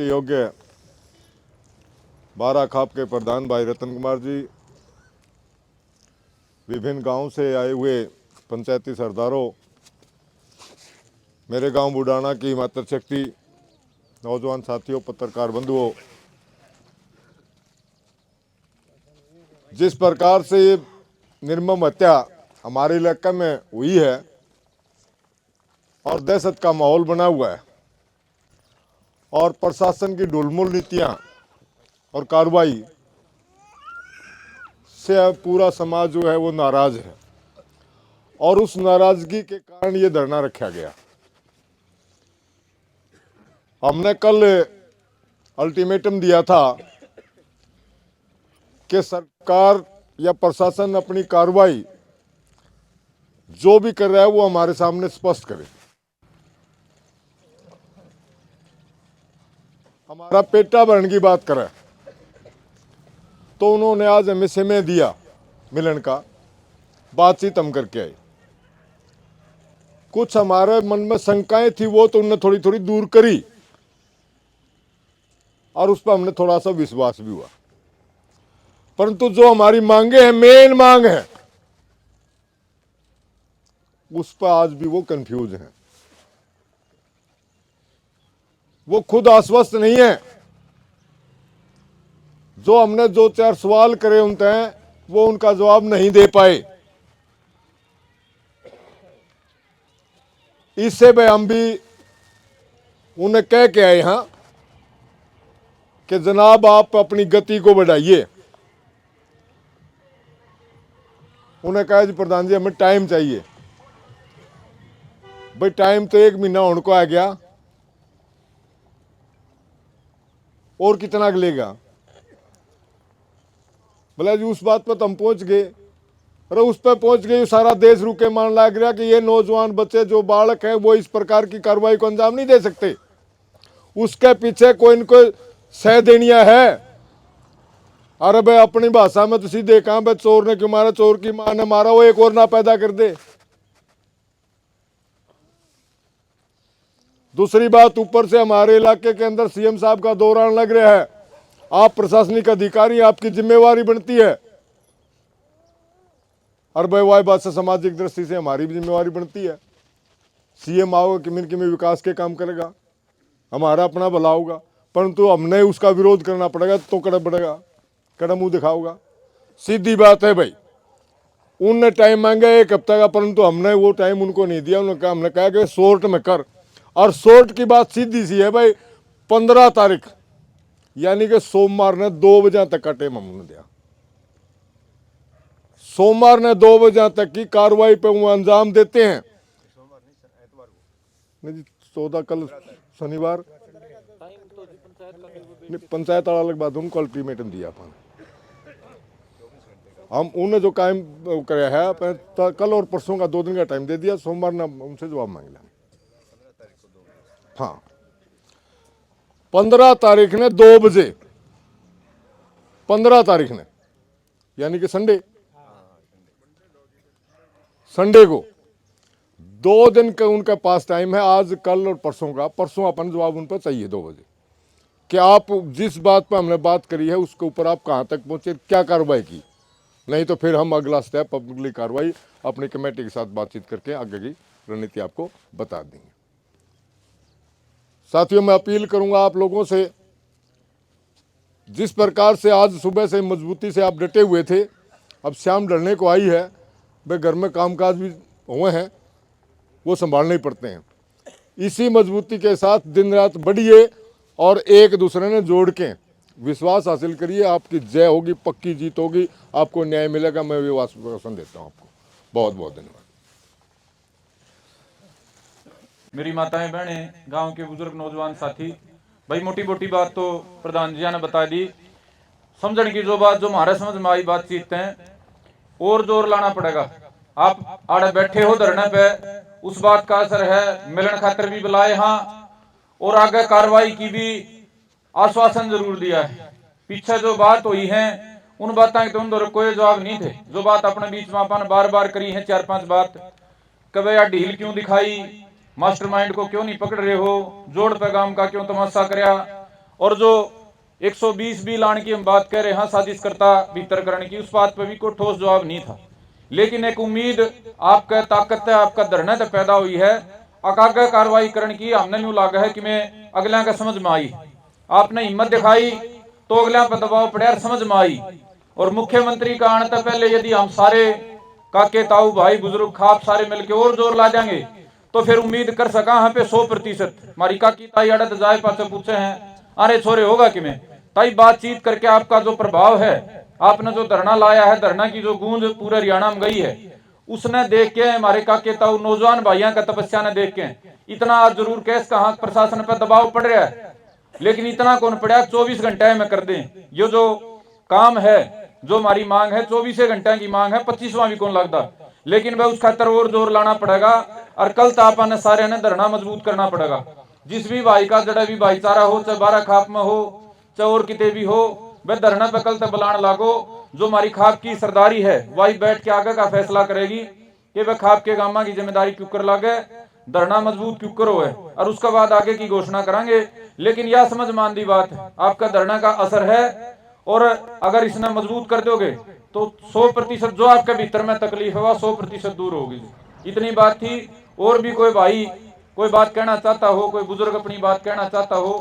योग्य बारा खाप के प्रधान भाई रतन कुमार जी, विभिन्न गांव से आए हुए पंचायती सरदारों, मेरे गांव बुडाना की मातृशक्ति, नौजवान साथियों, पत्रकार बंधुओं, जिस प्रकार से ये निर्मम हत्या हमारे इलाके में हुई है और दहशत का माहौल बना हुआ है और प्रशासन की ढुलमुल नीतियां और कार्रवाई से पूरा समाज जो है वो नाराज है और उस नाराजगी के कारण ये धरना रखा गया। हमने कल अल्टीमेटम दिया था कि सरकार या प्रशासन अपनी कार्रवाई जो भी कर रहा है वो हमारे सामने स्पष्ट करे। हमारा पेटा भरण की बात करें तो उन्होंने आज हमें समय दिया मिलन का, बातचीत हम करके आए। कुछ हमारे मन में शंकाएं थी वो तो उन्होंने थोड़ी थोड़ी दूर करी और उस पर हमने थोड़ा सा विश्वास भी हुआ, परंतु जो हमारी मांगे हैं, मेन मांग है, उस पर आज भी वो कंफ्यूज हैं। वो खुद आश्वस्त नहीं है। जो हमने दो चार सवाल करे उनसे वो उनका जवाब नहीं दे पाए। इससे भाई हम भी उन्हें कह के आए हैं कि जनाब आप अपनी गति को बढ़ाइए। उन्हें कहा जी प्रधान जी हमें टाइम चाहिए। भाई टाइम तो 1 महीना होने को आ गया, और कितना लेगा? बोला जी उस बात पर तो हम पहुंच गए। अरे उस पर पहुंच गए, सारा देश रुके मान लग रहा कि ये नौजवान बच्चे जो बालक है वो इस प्रकार की कार्रवाई को अंजाम नहीं दे सकते। उसके पीछे कोई न कोई सह देनिया है। अरे भाई अपनी भाषा में तो सीधे कहा भाई चोर ने क्यों मारा, चोर की मां ने मारा, वो एक और ना पैदा कर दे। दूसरी बात, ऊपर से हमारे इलाके के अंदर सीएम साहब का दौरान लग रहा है। आप प्रशासनिक अधिकारी, आपकी जिम्मेवारी बनती है। और भाई वही बात से सामाजिक दृष्टि से हमारी भी जिम्मेवारी बनती है। सीएम आओगे किमिन किमिन विकास के काम करेगा, हमारा अपना भला होगा, परंतु हमने उसका विरोध करना पड़ेगा तो कड़क पड़ेगा, कड़ा मुंह दिखाओगा। सीधी बात है भाई, उनने टाइम मांगा 1 हफ्ते का, परंतु हमने वो टाइम उनको नहीं दिया। हमने कहा कि शॉर्ट में कर, और शॉर्ट की बात सीधी सी है भाई। 15 तारीख यानी कि सोमवार ने 2 बजे तक का टाइम हमने दिया। सोमवार ने 2 बजे तक की कार्रवाई पे वो अंजाम देते हैं। नहीं जी 14 कल शनिवार पंचायत वाला अलग बात, उनको अल्टीमेटम दिया अपन। हम उन्हें जो काम कराया है कल और परसों का 2 दिन का टाइम दे दिया। सोमवार ने उनसे जवाब मांग लिया। हाँ 15 तारीख ने 2 बजे, 15 तारीख ने यानी कि संडे को 2 दिन का उनके पास टाइम है, आज कल और परसों का। परसों अपन जवाब उन पर चाहिए 2 बजे कि आप जिस बात पर हमने बात करी है उसके ऊपर आप कहाँ तक पहुंचे, क्या कार्रवाई की। नहीं तो फिर हम अगला स्टेप पब्लिक कार्रवाई अपनी कमेटी के साथ बातचीत करके आगे की रणनीति आपको बता देंगे। साथियों मैं अपील करूंगा आप लोगों से, जिस प्रकार से आज सुबह से मजबूती से आप डटे हुए थे, अब शाम ढलने को आई है, वे घर में कामकाज भी हुए हैं, वो संभालने ही पड़ते हैं। इसी मजबूती के साथ दिन रात बढ़िए और एक दूसरे ने जोड़ के विश्वास हासिल करिए। आपकी जय होगी, पक्की जीत होगी, आपको न्याय मिलेगा। मैं भी आश्वासन देता हूँ आपको। बहुत बहुत धन्यवाद। मेरी माताएं बहनें, गांव के बुजुर्ग नौजवान साथी, भाई मोटी मोटी बात तो प्रधान जी ने बता दी। समझने की जो बात जो हमारे समझ में आई बातचीत है, और जोर लाना पड़ेगा। आप आड़े बैठे हो धरने पे, उस बात का असर है। मिलन खातर भी बुलाए हाँ, और आगे कार्रवाई की भी आश्वासन जरूर दिया है। पीछे जो बात हुई है उन बातों के तो अंदर कोई जवाब नहीं थे। जो बात अपने बीच में अपन बार बार करी है, 4-5 बात, कभी यार ढील क्यों दिखाई, मास्टरमाइंड को क्यों नहीं पकड़ रहे हो, जोड़ पैगाम का क्यों तमाशा कराया, और जो 120 बी लाने की हम बात कह रहे हैं साजिशकर्ता भीतरकरण की, उस बात पर भी कोई ठोस जवाब नहीं था। लेकिन एक उम्मीद आपका ताकत है, आपका धरना तो पैदा हुई है, आगे कार्रवाई करने की हमने न्यू लागा है कि मैं अगला का समझ में आई, आपने हिम्मत दिखाई तो अगला पर दबाव पड़ा समझ में आई। और मुख्यमंत्री का आने से पहले यदि हम सारे काके ताऊ भाई बुजुर्ग खाप सारे मिलकर और जोर ला देंगे तो फिर उम्मीद कर सका हम पे 100%। हमारी काकी ताई अड़त जाए पासे पूछे हैं अरे छोरे होगा कि में ताई बातचीत करके आपका जो प्रभाव है, आपने जो धरना लाया है, धरना की जो गूंज पूरे हरियाणा में गई है, उसने देख के हमारे काके ताऊ नौजवान भाइयों का तपस्या ने देख के इतना आज जरूर केस कहा प्रशासन पर दबाव पड़ रहा है, लेकिन इतना कौन पड़ा 24 घंटे में कर दें। ये जो काम है, जो हमारी मांग है 24 घंटे की मांग है, 25वां भी कौन लगता, लेकिन भाई उस खातर और जोर लाना पड़ेगा। और कल तापा ने सारे ने धरना मजबूत करना पड़ेगा। जिस भी भाई का जड़ा भी भाईचारा हो, चाहे 12 खाप में हो चाहे और किते भी हो, वह धरना पे कल तक बुलान लागो। जो हमारी खाप की सरदारी है वही बैठ के आगे का फैसला करेगी कि वह खाप के गामा की जिम्मेदारी क्यों कर लागे, धरना मजबूत क्यों करो है, और उसके बाद आगे की घोषणा करेंगे। लेकिन यह समझ मान दी बात है, आपका धरना का असर है, और अगर इसने मजबूत कर दोगे तो 100% जो आपके भीतर में तकलीफ है वह 100% दूर होगी। इतनी बात थी। और भी कोई भाई कोई बात कहना चाहता हो, कोई बुजुर्ग अपनी बात कहना चाहता हो,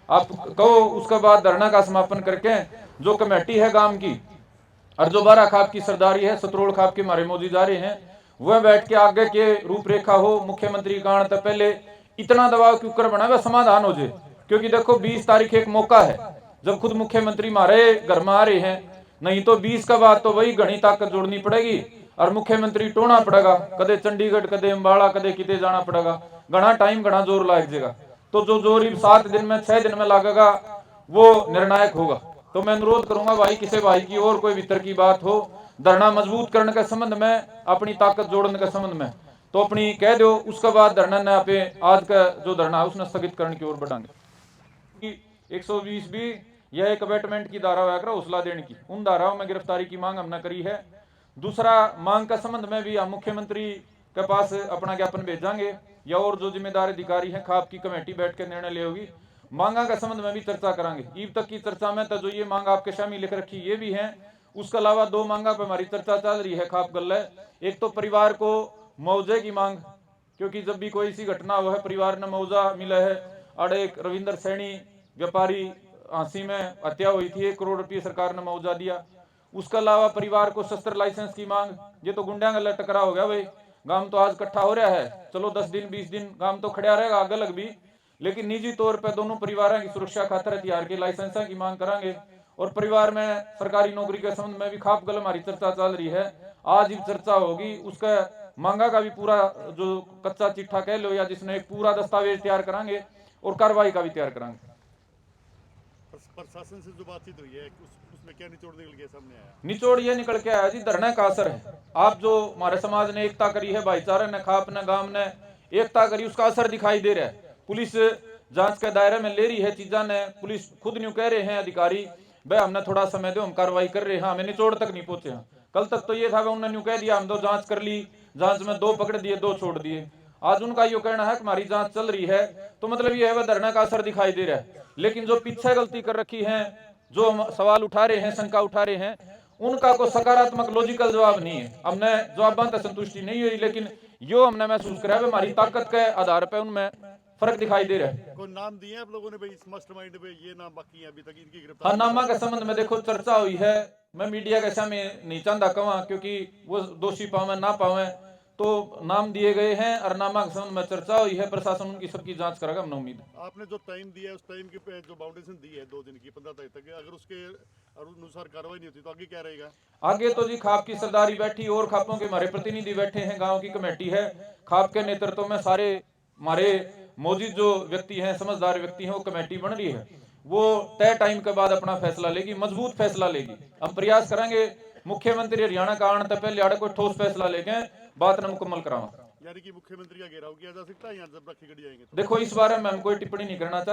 आप कहो, उसके बाद धरना का समापन करके जो कमेटी है गांव की और जो 12 खाप की सरदारी है, सतरोड़ खाप के हमारे मोदी जा रहे हैं, वह बैठ के आगे के रूपरेखा हो, मुख्यमंत्री का आने से पहले इतना दबाव क्यों कर बना, वह समाधान हो जाए। क्योंकि देखो 20 तारीख एक मौका है जब खुद मुख्यमंत्री हमारे घर में आ रहे हैं, नहीं तो 20 का बाद तो वही घनी ताकत जोड़नी पड़ेगी और मुख्यमंत्री टोना पड़ेगा, कदे चंडीगढ़ कदे अम्बाला कदे किते जाना पड़ेगा, घना टाइम घना जोर लाग जाएगा। तो जो जोर 7 दिन में 6 दिन में लगेगा वो निर्णायक होगा। तो मैं अनुरोध करूंगा भाई, किसी भाई की और कोई भीतर की बात हो, धरना मजबूत करने के संबंध में, अपनी ताकत जोड़ने के संबंध में, तो अपनी कह दो, उसके बाद धरना न पे आज का जो धरना है उसने स्थगित करने की ओर बढ़ाएंगे। 120 भी यह एक अबेटमेंट की धारा है, हौसला देने की, उन धाराओं में गिरफ्तारी की मांग हमने करी है। दूसरा, मांग का संबंध में भी हम मुख्यमंत्री के पास अपना ज्ञापन भेजांगे, या और जो जिम्मेदार अधिकारी हैं खाप की कमेटी बैठ कर निर्णय ले होगी। मांगा के संबंध में भी चर्चा करांगे। ईब तक की चर्चा में तो जो ये मांग आपके सामने लिख रखी ये भी है, उसके अलावा 2 मांगा पर हमारी चर्चा चल रही है खाप गल्ले। एक तो परिवार को मुआवजे की मांग, क्योंकि जब भी कोई सी घटना हुआ है परिवार ने मुआवजा मिला है। अड़े एक रविंद्र सैनी व्यापारी हांसी में हत्या हुई थी, 1 करोड़ रुपये सरकार ने मुआवजा दिया। उसके अलावा परिवार को शस्त्र लाइसेंस की मांग, ये तो गुंडा गला टकरा हो गया भाई, गांव तो आज इकट्ठा हो रहा है, चलो 10 दिन 20 दिन गांव तो खड़ा रहेगा आगे अलग भी, लेकिन निजी तौर पर दोनों परिवारों की सुरक्षा खातर हथियार के लाइसेंस की मांग करांगे। और परिवार में सरकारी नौकरी के संबंध में भी खाप गल हमारी चर्चा चल रही है, आज ही चर्चा होगी। उसका मांगा का भी पूरा जो कच्चा चिट्ठा कह लो, या जिसने एक पूरा दस्तावेज तैयार करांगे और कार्रवाई का भी तैयार करांगे। प्रशासन से जो बातचीत हुई है उसमें क्या निचोड़ निकल के सामने आया? निचोड़ ये निकल के आया जी, धरना का असर है। आप जो हमारे समाज ने एकता करी है, भाईचारे ने, खाप ने, गांव ने एकता करी, उसका असर दिखाई दे रहा है। पुलिस जांच के दायरे में ले रही है चीजा ने, पुलिस खुद न्यू कह रहे हैं अधिकारी, भाई हमने थोड़ा समय दो, हम कार्रवाई कर रहे हैं, हमें निचोड़ तक नहीं पहुंचे हैं। कल तक तो ये था उन्होंने न्यू कह दिया हम तो जांच कर ली, जांच में 2 पकड़ दिए 2 छोड़ दिए। आज उनका यो कहना है कि हमारी जांच चल रही है, तो मतलब ये है वह धरना का असर दिखाई दे रहा है। लेकिन जो पीछे गलती कर रखी है, जो हम सवाल उठा रहे हैं, शंका उठा रहे हैं, उनका कोई सकारात्मक लॉजिकल जवाब नहीं है। हमने जवाबों तक संतुष्टि नहीं हुई, लेकिन यो हमने महसूस करा है हमारी ताकत के आधार पर उनमें फर्क दिखाई दे रहा है। कोई नाम दिए आप लोगों ने भाई, इस मास्टरमाइंड पे ये नाम बाकी है अभी तक इनकी हाँ, गिरफ्तारी? नामा के संबंध में देखो चर्चा हुई है, मैं मीडिया के सामने नहीं चाहता कहूँ क्योंकि वो दोषी पावे ना पावे, तो नाम दिए गए हैं और नामा के संबंध में चर्चा हुई है, प्रशासन उनकी सबकी जांच करेगा, हमने उम्मीद है। आपने जो टाइम दिया है उस टाइम की जो बाउंडेशन दी है 2 दिन की 15 तारीख तक, अगर उसके अनुसार कार्रवाई नहीं होती तो आगे क्या रहेगा? आगे तो जी खाप की सरदारी बैठी और खापों के हमारे प्रतिनिधि बैठे हैं, गांव की कमेटी है, खाप के नेतृत्व में सारे हमारे मौजूद जो व्यक्ति हैं, समझदार व्यक्ति हैं, वो कमेटी बन रही है, वो तय टाइम के बाद अपना फैसला लेगी, मजबूत फैसला लेगी। हम प्रयास करेंगे मुख्यमंत्री हरियाणा का आने से पहले आड़े कोई ठोस फैसला लेके बात न मुकम्मल करावा। यानी कि मुख्यमंत्री का घेराव किया जा सकता है यहाँ जब राखी गढ़ी जाएंगे तो? देखो इस बारे में हम कोई टिप्पणी नहीं करना चाहते।